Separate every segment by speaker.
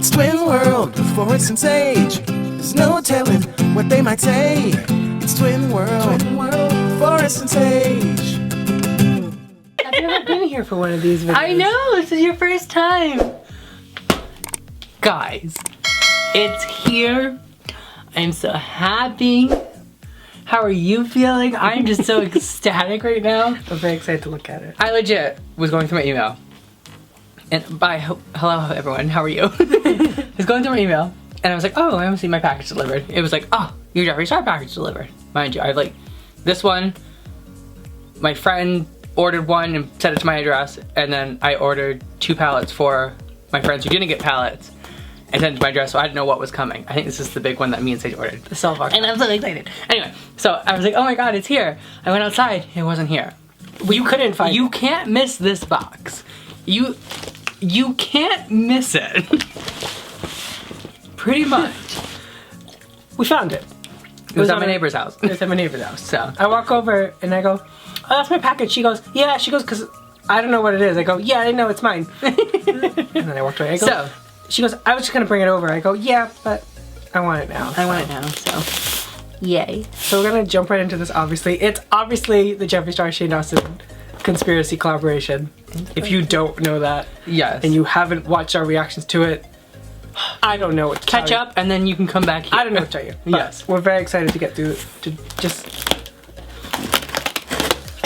Speaker 1: It's TwinWorld with Forrest and Sage. There's no telling what they might say. It's TwinWorld, Forrest and Sage.
Speaker 2: I've never been here for one of these videos.
Speaker 3: I know, this is your first time. Guys, it's here. I'm so happy. How are you feeling? I'm just so ecstatic right now.
Speaker 2: I'm very excited to look at it.
Speaker 3: I legit was going through my email. And hello everyone, how are you? I was going through my email and I was like, oh, I haven't seen my package delivered. It was like, oh, your Jeffree Star package delivered. Mind you, I have like this one, my friend ordered one and sent it to my address, and then I ordered 2 pallets for my friends who didn't get pallets and sent it to my address, so I didn't know what was coming. I think this is the big one that me and Sage ordered.
Speaker 2: The cell box.
Speaker 3: And I'm so excited. Anyway, so I was like, oh my god, it's here. I went outside, it wasn't here.
Speaker 2: You couldn't find it.
Speaker 3: You can't miss this box. You can't miss it. Pretty much.
Speaker 2: We found it.
Speaker 3: It was at my neighbor's house.
Speaker 2: It was at my neighbor's house.
Speaker 3: So
Speaker 2: I walk over and I go, oh, that's my package. She goes, yeah. She goes, because I don't know what it is. I go, yeah, I know it's mine. And then I walked away. I go, she goes, I was just going to bring it over. I go, yeah, but I want it now.
Speaker 3: I want it now, so yay.
Speaker 2: So we're going to jump right into this, obviously. It's obviously the Jeffree Star Shane Dawson conspiracy collaboration. If you don't know that.
Speaker 3: Yes.
Speaker 2: And you haven't watched our reactions to it, I don't know what to
Speaker 3: catch
Speaker 2: tell
Speaker 3: up and then you can come back here.
Speaker 2: I don't know what to tell you.
Speaker 3: Yes.
Speaker 2: We're very excited to get through, to just...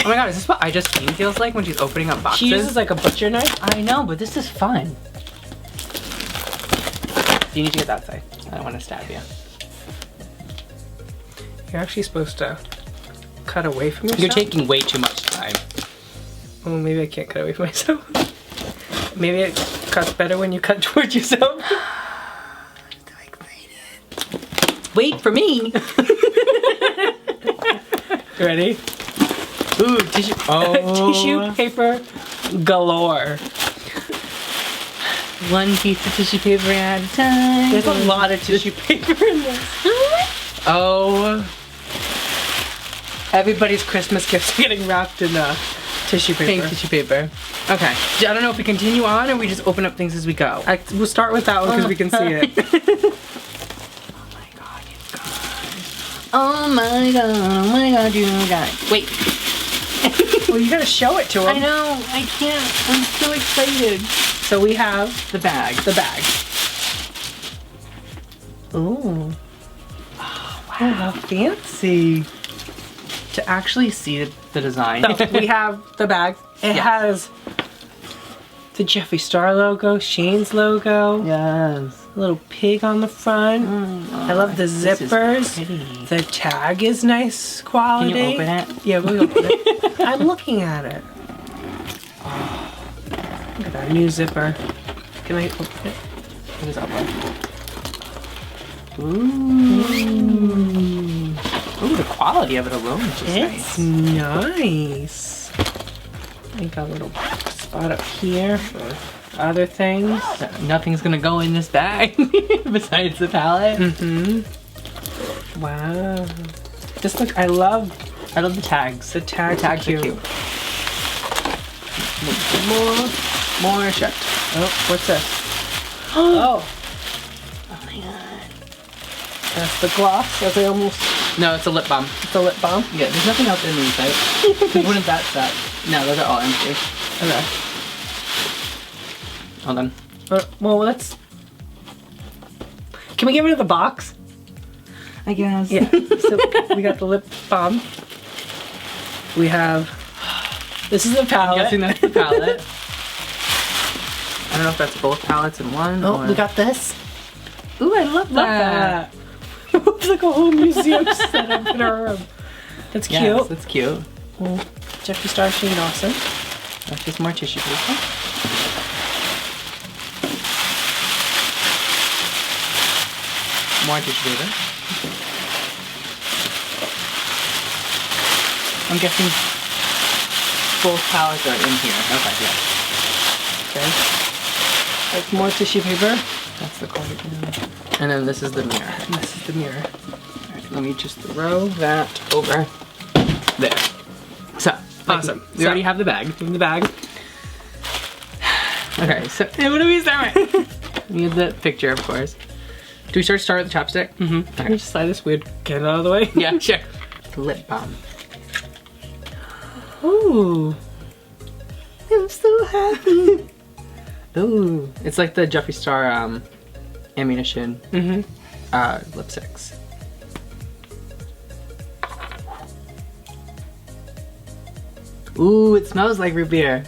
Speaker 3: Oh my god, is this what I Just Seen feels like when she's opening up boxes?
Speaker 2: She uses like a butcher knife.
Speaker 3: I know, but this is fun. You need to get that side. I don't want to stab you.
Speaker 2: You're actually supposed to cut away from yourself.
Speaker 3: You're taking way too much time.
Speaker 2: Well, maybe I can't cut away from myself. Maybe it cuts better when you cut towards yourself.
Speaker 3: Wait for me.
Speaker 2: Ready?
Speaker 3: Ooh, tissue. Oh.
Speaker 2: Tissue paper galore.
Speaker 3: One piece of tissue paper at a time.
Speaker 2: There's a lot of tissue paper in this.
Speaker 3: Oh.
Speaker 2: Everybody's Christmas gifts are getting wrapped in tissue paper.
Speaker 3: Pink tissue paper. Okay. I don't know if we continue on or we just open up things as we go.
Speaker 2: We'll start with that one because we can see it.
Speaker 3: Oh my god, you guys. Oh my god, you guys. Wait.
Speaker 2: Well, you gotta show it to him.
Speaker 3: I know, I can't. I'm so excited.
Speaker 2: So we have
Speaker 3: the bag.
Speaker 2: The bag. Ooh.
Speaker 3: Oh, wow.
Speaker 2: Oh, how fancy.
Speaker 3: To actually see the design.
Speaker 2: So we have the bag. It has the Jeffree Star logo, Shane's logo.
Speaker 3: Yes.
Speaker 2: A little pig on the front. I love the zippers. The tag is nice quality.
Speaker 3: Can you open it?
Speaker 2: Yeah, we'll open it. I'm looking at it. Oh, look at that new zipper. Can I open it?
Speaker 3: What is that one? Ooh. Ooh, the quality of it alone is just
Speaker 2: It's nice. I got a little spot up here for other things.
Speaker 3: Nothing's gonna go in this bag besides the palette.
Speaker 2: Mm-hmm. Wow. Just look, I love
Speaker 3: the tags.
Speaker 2: The tags
Speaker 3: are cute. More shut.
Speaker 2: Oh, what's this?
Speaker 3: Oh. Oh my god.
Speaker 2: That's the gloss. That's almost.
Speaker 3: No, it's a lip balm.
Speaker 2: It's a lip balm.
Speaker 3: Yeah, there's nothing else in the inside. Wouldn't that set? No, those are all empty.
Speaker 2: Okay.
Speaker 3: Hold on.
Speaker 2: Well, let's. Can we get rid of the box?
Speaker 3: I guess.
Speaker 2: Yeah. So we got the lip balm. We have. This is the palette.
Speaker 3: I'm guessing that's the palette. I don't know if that's both palettes in one.
Speaker 2: Oh,
Speaker 3: or...
Speaker 2: we got this.
Speaker 3: Ooh, I love that.
Speaker 2: It's like a whole museum setup in our room. That's cute.
Speaker 3: Yes, that's cute.
Speaker 2: Well, Jeffree Star Shane Dawson.
Speaker 3: That's just more tissue paper. More tissue paper. I'm guessing both palettes are in here. Okay, yeah.
Speaker 2: Okay. That's more tissue paper.
Speaker 3: That's the cardigan. And then this is the mirror.
Speaker 2: And this is the mirror.
Speaker 3: Alright, let me just throw that over there. So, awesome. We already have the bag.
Speaker 2: In the bag.
Speaker 3: Okay, so what do we start with? We have the picture, of course. Do we start with the chapstick?
Speaker 2: Mm-hmm. Can you just slide this weird can out of the way?
Speaker 3: Yeah, sure. Lip balm.
Speaker 2: Ooh. I'm so happy.
Speaker 3: Ooh. It's like the Jeffree Star ammunition lipsticks. Ooh, it smells like root beer.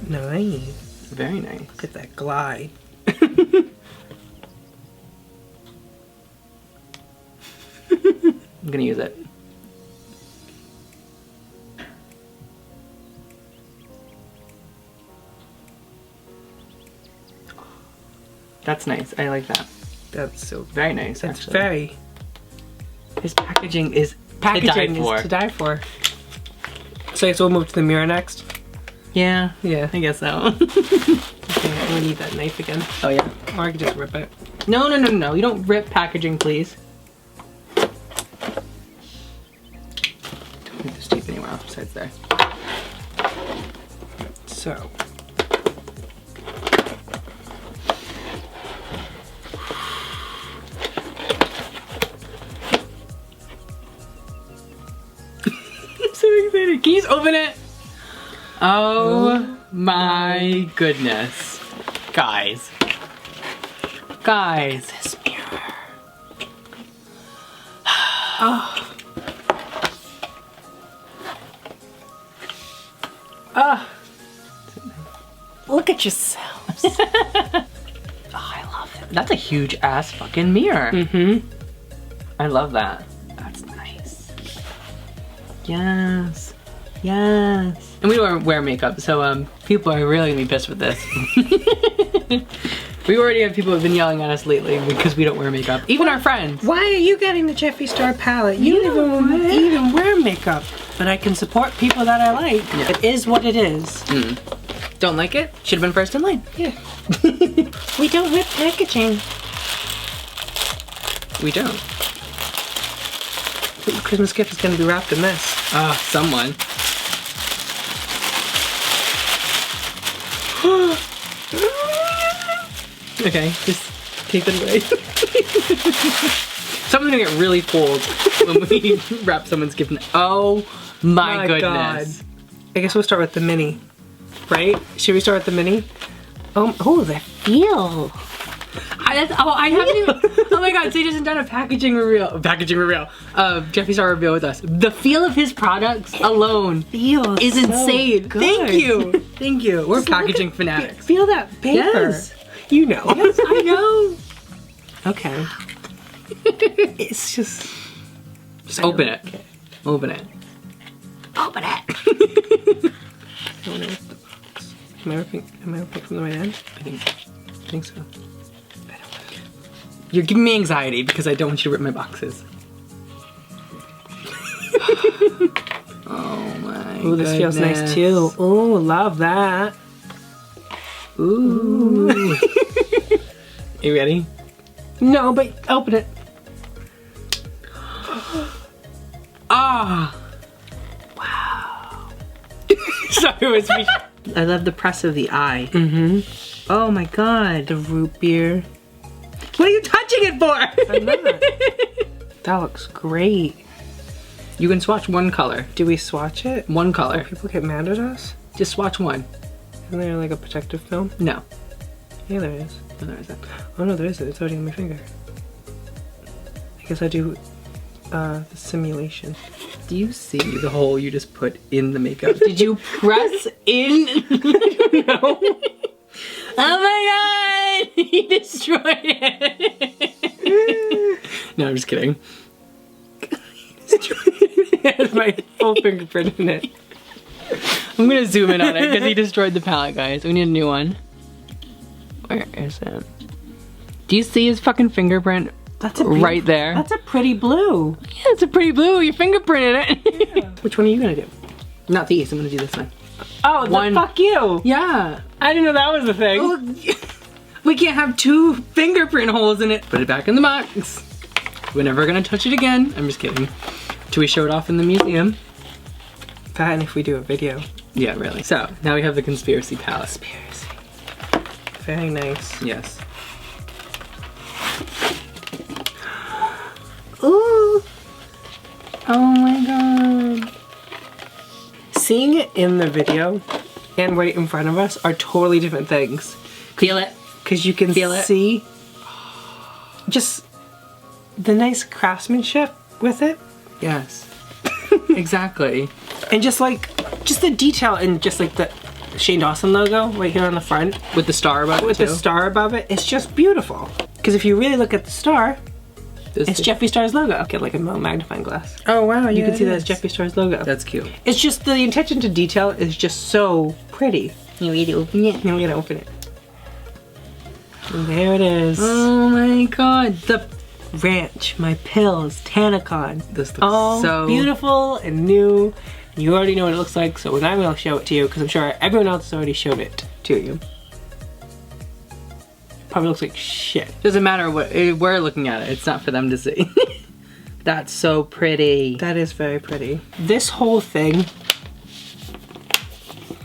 Speaker 2: Nice.
Speaker 3: Very nice.
Speaker 2: Look at that glide.
Speaker 3: I'm gonna use it. That's nice. I like that.
Speaker 2: That's so
Speaker 3: Very nice.
Speaker 2: That's
Speaker 3: actually.
Speaker 2: very
Speaker 3: His packaging is
Speaker 2: packaging
Speaker 3: to die for.
Speaker 2: is to die for. So I guess we'll move to the mirror next.
Speaker 3: Yeah,
Speaker 2: Yeah.
Speaker 3: I guess so.
Speaker 2: Okay, I'm gonna need that knife again.
Speaker 3: Oh yeah.
Speaker 2: Or I could just rip it.
Speaker 3: No, no, no, no. You don't rip packaging, please. Don't leave this tape anywhere else besides there.
Speaker 2: So.
Speaker 3: I'm so excited. Can you just open it? Oh my goodness. Guys. Guys.
Speaker 2: This mirror. Oh. Oh. Look at yourselves. Oh, I love it.
Speaker 3: That's a huge ass fucking mirror.
Speaker 2: Mm-hmm.
Speaker 3: I love that. That's nice. Yes. Yes. And we don't wear makeup, so people are really gonna be pissed with this. We already have people who have been yelling at us lately because we don't wear makeup. Even our friends.
Speaker 2: Why are you getting the Jeffree Star palette? You don't even wear makeup. But I can support people that I like.
Speaker 3: Yeah.
Speaker 2: It is what it is.
Speaker 3: Don't like it? Should have been first in line.
Speaker 2: Yeah. We don't rip packaging.
Speaker 3: We don't.
Speaker 2: The Christmas gift is going to be wrapped in this.
Speaker 3: Ah, someone. Okay, just take that away. Someone's gonna get really cold when we wrap someone's gift. Oh my goodness.
Speaker 2: God. I guess we'll start with the mini, right? Should we start with the mini? Oh, the feel.
Speaker 3: I haven't even. Oh my god, so he just done a packaging reveal. Jeffree Star reveal with us. The feel of his products alone
Speaker 2: Feels
Speaker 3: is
Speaker 2: so
Speaker 3: insane.
Speaker 2: good.
Speaker 3: Thank you. Thank you. We're
Speaker 2: Just look
Speaker 3: packaging
Speaker 2: at-
Speaker 3: fanatics.
Speaker 2: Feel that paper.
Speaker 3: Yes.
Speaker 2: You know.
Speaker 3: Yes, I know.
Speaker 2: Okay. It's just
Speaker 3: Open it.
Speaker 2: Okay.
Speaker 3: Open it. Open it.
Speaker 2: I don't know what the box. Am I ripping from the right end?
Speaker 3: I think so. You're giving me anxiety because I don't want you to rip my boxes. Oh my
Speaker 2: Ooh, this feels nice too. Ooh, love that.
Speaker 3: Ooh. You ready?
Speaker 2: No, but open it.
Speaker 3: Ah.
Speaker 2: Wow.
Speaker 3: Sorry, it was me.
Speaker 2: I love the press of the eye.
Speaker 3: Mm-hmm. Oh my god.
Speaker 2: The root beer.
Speaker 3: What are you touching it for?
Speaker 2: I'm not. That looks great.
Speaker 3: You can swatch one color.
Speaker 2: Do we swatch it?
Speaker 3: One color.
Speaker 2: People get mad at us?
Speaker 3: Just swatch one.
Speaker 2: Isn't there like a protective film?
Speaker 3: No.
Speaker 2: Yeah, there is.
Speaker 3: No, there isn't.
Speaker 2: Oh no, there isn't. It's already on my finger. I guess I do the simulation.
Speaker 3: Do you see the hole you just put in the makeup? Did you press in? No. Oh my god! He destroyed it! No, I'm just kidding.
Speaker 2: It has my full fingerprint in it.
Speaker 3: I'm gonna zoom in on it because he destroyed the palette, guys. We need a new one. Where is it? Do you see his fucking fingerprint?
Speaker 2: That's a
Speaker 3: right there.
Speaker 2: That's a pretty blue.
Speaker 3: Yeah, it's a pretty blue. Your fingerprint in it.
Speaker 2: Yeah. Which one are you gonna do?
Speaker 3: Not these. I'm gonna do this one.
Speaker 2: Oh,
Speaker 3: One.
Speaker 2: fuck you!
Speaker 3: Yeah.
Speaker 2: I didn't know that was a thing.
Speaker 3: Oh, we can't have two fingerprint holes in it. Put it back in the box. We're never gonna touch it again. I'm just kidding. Till we show it off in the museum.
Speaker 2: That and if we do a video.
Speaker 3: Yeah, really. So, now we have the conspiracy palette.
Speaker 2: Conspiracy. Very nice.
Speaker 3: Yes.
Speaker 2: Ooh!
Speaker 3: Oh my god.
Speaker 2: Seeing it in the video and right in front of us are totally different things.
Speaker 3: Feel it.
Speaker 2: Because you can
Speaker 3: Feel it.
Speaker 2: see just the nice craftsmanship with it.
Speaker 3: Yes. Exactly.
Speaker 2: And just the detail in just like the Shane Dawson logo right here on the front.
Speaker 3: With the star above it
Speaker 2: With
Speaker 3: too.
Speaker 2: the star above it. It's just beautiful. Because if you really look at the star, it's Jeffree Star's logo. Get like a magnifying glass.
Speaker 3: Oh wow,
Speaker 2: You can see that it's Jeffree Star's logo.
Speaker 3: That's cute.
Speaker 2: It's just the attention to detail is just so pretty.
Speaker 3: You need to open it.
Speaker 2: Now we gotta open it. And there it is.
Speaker 3: Oh my god. The
Speaker 2: Ranch, my pills, Tanacon.
Speaker 3: This looks
Speaker 2: all
Speaker 3: so
Speaker 2: beautiful and new. You already know what it looks like, so I'm gonna show it to you because I'm sure everyone else has already showed it to you. Probably looks like shit.
Speaker 3: Doesn't matter what we're looking at it. It's not for them to see. That's so pretty.
Speaker 2: That is very pretty. This whole thing,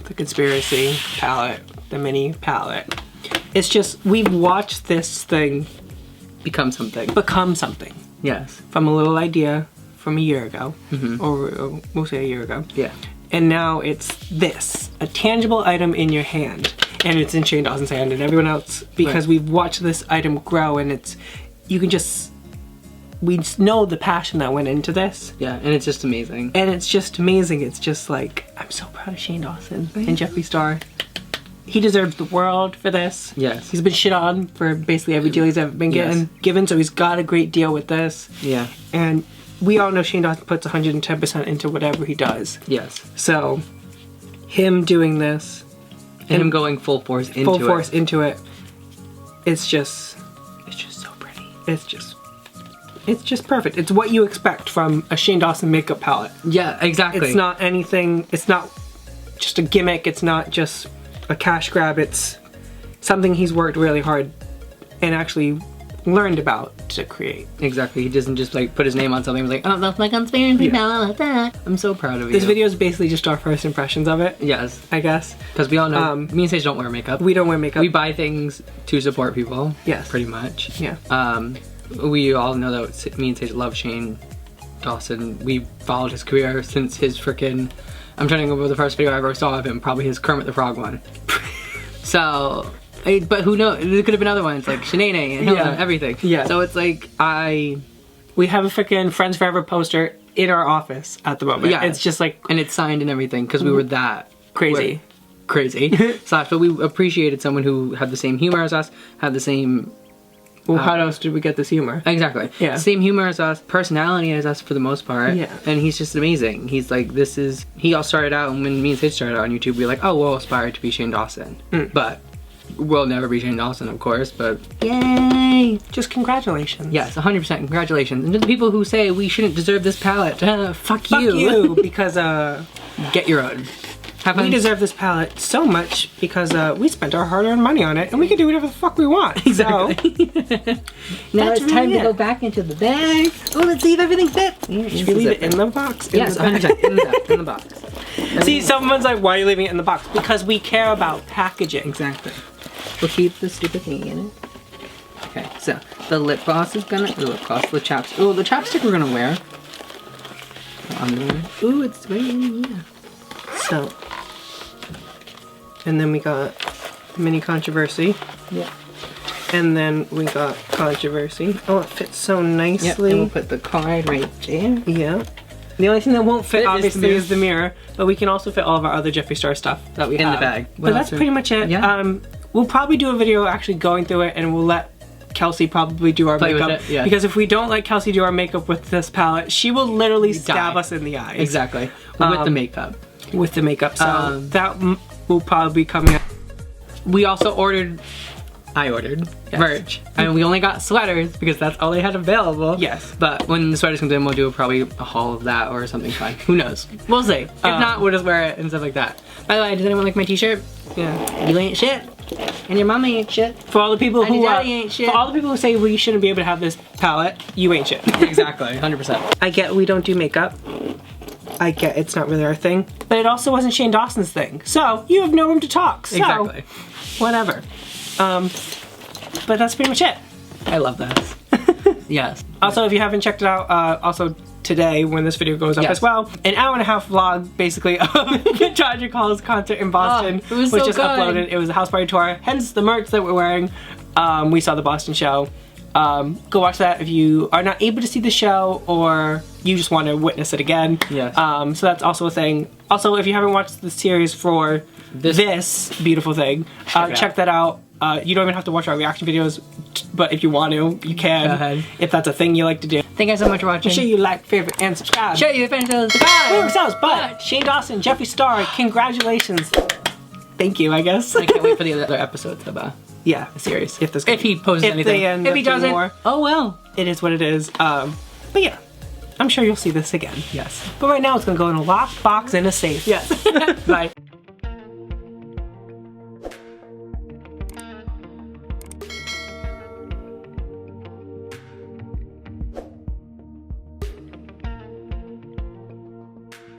Speaker 2: the conspiracy palette, the mini palette, it's just, we've watched this thing
Speaker 3: Become something.
Speaker 2: become something.
Speaker 3: Yes.
Speaker 2: From a little idea from a year ago, or we'll say a year ago.
Speaker 3: Yeah.
Speaker 2: And now it's this, a tangible item in your hand. And it's in Shane Dawson's hand and everyone else, because we've watched this item grow and it's, you can just, we just know the passion that went into this.
Speaker 3: Yeah, and it's just amazing.
Speaker 2: And it's just amazing. It's just like, I'm so proud of Shane Dawson and Jeffree Star. He deserves the world for this.
Speaker 3: Yes.
Speaker 2: He's been shit on for basically every deal he's ever been given, so he's got a great deal with this.
Speaker 3: Yeah.
Speaker 2: And we all know Shane Dawson puts 110% into whatever he does.
Speaker 3: Yes.
Speaker 2: So, him doing this,
Speaker 3: And him going full force into it.
Speaker 2: it's just so pretty. It's just perfect. It's what you expect from a Shane Dawson makeup palette.
Speaker 3: Yeah, exactly.
Speaker 2: It's not anything, it's not just a gimmick, it's not just a cash grab, it's something he's worked really hard and actually learned about to create.
Speaker 3: Exactly. He doesn't just like put his name on something and be like, oh, that's my conspiracy palette. I'm so proud of you.
Speaker 2: This video is basically just our first impressions of it.
Speaker 3: Yes.
Speaker 2: I guess.
Speaker 3: Because we all know, me and Sage don't wear makeup.
Speaker 2: We don't wear makeup.
Speaker 3: We buy things to support people.
Speaker 2: Yes.
Speaker 3: Pretty much.
Speaker 2: Yeah.
Speaker 3: We all know that me and Sage love Shane Dawson. We followed his career since his frickin', I'm trying to remember the first video I ever saw of him, probably his Kermit the Frog one. So, but who knows, there could have been other ones like Shanae and Hilda, everything.
Speaker 2: Yeah.
Speaker 3: So it's like,
Speaker 2: we have a freaking Friends Forever poster in our office at the moment.
Speaker 3: Yeah.
Speaker 2: It's just like,
Speaker 3: and it's signed and everything because we were that
Speaker 2: crazy.
Speaker 3: Crazy. But we appreciated someone who had the same humor as us, had the same...
Speaker 2: Well, how else did we get this humor?
Speaker 3: Exactly.
Speaker 2: Yeah.
Speaker 3: Same humor as us, personality as us for the most part.
Speaker 2: Yeah.
Speaker 3: And he's just amazing. He's like, he all started out, and when me and Sage started out on YouTube, we were like, oh, we'll aspire to be Shane Dawson. But we'll never be Shane Dawson, of course, but yay!
Speaker 2: Just congratulations.
Speaker 3: Yes, 100% congratulations. And to the people who say we shouldn't deserve this palette, fuck
Speaker 2: Fuck you, because
Speaker 3: get your own.
Speaker 2: we deserve this palette so much because we spent our hard-earned money on it and we can do whatever the fuck we want.
Speaker 3: Exactly.
Speaker 2: So,
Speaker 3: now
Speaker 2: that's
Speaker 3: it's time
Speaker 2: really
Speaker 3: to go back into the bag. Oh, let's see if everything fits.
Speaker 2: should we leave it in the box?
Speaker 3: Yes, 100% in the box.
Speaker 2: See, someone's like, why are you leaving it in the box? Because we care about packaging.
Speaker 3: Exactly. We'll keep the stupid thing in it. Okay, so the lip gloss is gonna, the chapstick. Oh, the chapstick we're gonna wear. Ooh, it's right in here.
Speaker 2: So, and then we got mini controversy.
Speaker 3: Yeah.
Speaker 2: And then we got controversy. Oh, it fits so nicely.
Speaker 3: Yep, and we'll put the card right there.
Speaker 2: Yeah. The only thing that won't fit, obviously,
Speaker 3: is
Speaker 2: is the mirror. But we can also fit all of our other Jeffree Star stuff that we have.
Speaker 3: In the bag.
Speaker 2: But that's pretty much it.
Speaker 3: Yeah.
Speaker 2: We'll probably do a video actually going through it, and we'll let Kelsey probably do our
Speaker 3: Play with
Speaker 2: makeup.
Speaker 3: it, yeah.
Speaker 2: Because if we don't let Kelsey do our makeup with this palette, she will literally stab
Speaker 3: Die.
Speaker 2: us in the eyes.
Speaker 3: Exactly. With the makeup.
Speaker 2: With the makeup. So that will probably be coming out.
Speaker 3: We also I ordered merch, and we only got sweaters because that's all they had available.
Speaker 2: Yes.
Speaker 3: But when the sweaters comes in, we'll do probably a haul of that or something fun. Who knows? We'll see. If not, we'll just wear it and stuff like that. By the way, does anyone like my t-shirt?
Speaker 2: Yeah.
Speaker 3: You ain't shit. And your mama ain't shit.
Speaker 2: For all the people
Speaker 3: And
Speaker 2: who
Speaker 3: your daddy ain't shit.
Speaker 2: for all the people who say we shouldn't be able to have this palette, you ain't shit.
Speaker 3: Exactly. 100%.
Speaker 2: I get we don't do makeup. I get it's not really our thing, but it also wasn't Shane Dawson's thing. So you have no room to talk. So
Speaker 3: Exactly.
Speaker 2: whatever. But that's pretty much it.
Speaker 3: I love that. Yes.
Speaker 2: Also, if you haven't checked it out, also today when this video goes up
Speaker 3: Yes.
Speaker 2: as well, an hour and a half vlog basically of Tragic Hall's concert in Boston,
Speaker 3: Oh, it was
Speaker 2: was
Speaker 3: so
Speaker 2: just
Speaker 3: good.
Speaker 2: uploaded. It was a house party tour, hence the merch that we're wearing. We saw the Boston show. Go watch that if you are not able to see the show or you just want to witness it again.
Speaker 3: Yes.
Speaker 2: So that's also a thing. Also, if you haven't watched the series for this beautiful thing, check that out. You don't even have to watch our reaction videos, but if you want to, you can.
Speaker 3: Go ahead.
Speaker 2: If that's a thing you like to do.
Speaker 3: Thank you guys so much for watching.
Speaker 2: Make sure you like, favorite, and subscribe.
Speaker 3: Show you fans of the
Speaker 2: We ourselves, but Shane Dawson, Jeffree Star, congratulations. Thank you, I guess.
Speaker 3: I can't wait for the other episodes of
Speaker 2: Yeah,
Speaker 3: the series.
Speaker 2: if there's
Speaker 3: If he posts
Speaker 2: if
Speaker 3: anything.
Speaker 2: they end
Speaker 3: If
Speaker 2: up
Speaker 3: he
Speaker 2: doing
Speaker 3: doesn't,
Speaker 2: more,
Speaker 3: oh well.
Speaker 2: it is what it is. But yeah, I'm sure you'll see this again.
Speaker 3: Yes.
Speaker 2: But right now, it's gonna go in a locked box in a safe.
Speaker 3: Yes.
Speaker 2: Bye.